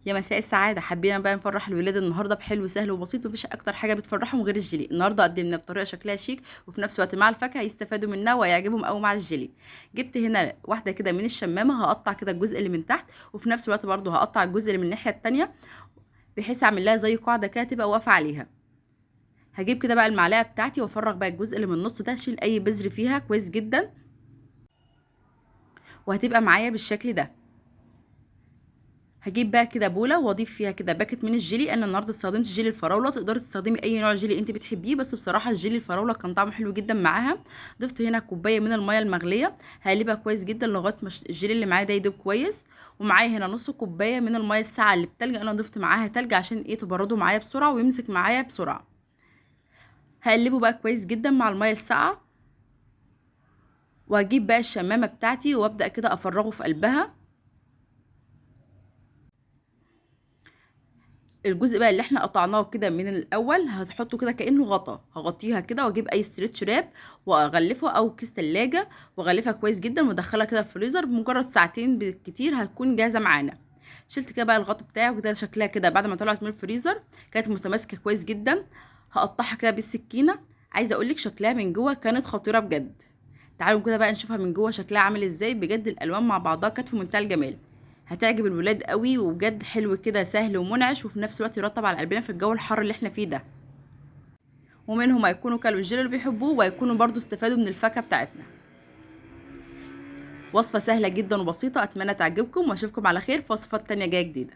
يا مساء السعادة، حبينا بقى نفرح الولاد النهارده بحلو سهل وبسيط. مفيش اكتر حاجة بتفرحهم غير الجيلي. النهارده قدمنا بطريقة شكلها شيك وفي نفس الوقت مع الفاكهة يستفادوا منها ويعجبهم قوي مع الجيلي. جبت هنا واحدة كده من الشمامة، هقطع كده الجزء اللي من تحت وفي نفس الوقت برضو هقطع الجزء اللي من الناحية التانية بحيث اعمل لها زي قاعدة كده تبقى واقفة عليها. هجيب كده بقى المعلقة بتاعتي وافرغ بقى الجزء اللي من النص ده، اشيل اي بذر فيها كويس جدا وهتبقى معايا بالشكل ده. هجيب بقى كده بوله واضيف فيها كده باكت من الجيلي. انا النهارده استخدمت جيلي الفراوله، تقدري تستخدمي اي نوع جيلي انت بتحبيه، بس بصراحه الجيلي الفراوله كان طعمه حلو جدا معاها. ضفت هنا كوبايه من الميه المغليه، هقلبها كويس جدا لغايه ما الجيلي اللي معايا ده يدوب كويس. ومعايا هنا نص كوبايه من الميه الساقعه اللي بتلج، انا ضفت معاها تلج عشان ايه تبرده معايا بسرعه ويمسك معايا بسرعه. هقلبه بقى كويس جدا مع الميه الساقعه، وهجيب بقى الشمامه بتاعتي وابدا كده افرغه في قلبها. الجزء بقى اللي احنا قطعناه كده من الاول هتحطه كده كانه غطا، هغطيها كده واجيب اي ستريتش راب واغلفه او كيس تلاجة واغلفها كويس جدا وادخلها كده الفريزر. بمجرد ساعتين بالكتير هتكون جاهزه معانا. شلت كده بقى الغطا بتاعه وكده شكلها كده بعد ما طلعت من الفريزر كانت متماسكه كويس جدا. هقطعها كده بالسكينه. عايزه اقولك شكلها من جوه كانت خطيره بجد. تعالوا كده بقى نشوفها من جوه شكلها عامل ازاي. بجد الالوان مع بعضها كانت في منتهى الجمال. هتعجب الولاد قوي وبجد حلو كده سهل ومنعش وفي نفس الوقت يرطب على قلبنا في الجو الحر اللي احنا فيه ده. ومنهم هيكونوا كلوا الجيل اللي بيحبوه وهيكونوا برضو استفادوا من الفاكهه بتاعتنا. وصفه سهله جدا وبسيطه، اتمنى تعجبكم واشوفكم على خير في وصفات تانية جايه جديده.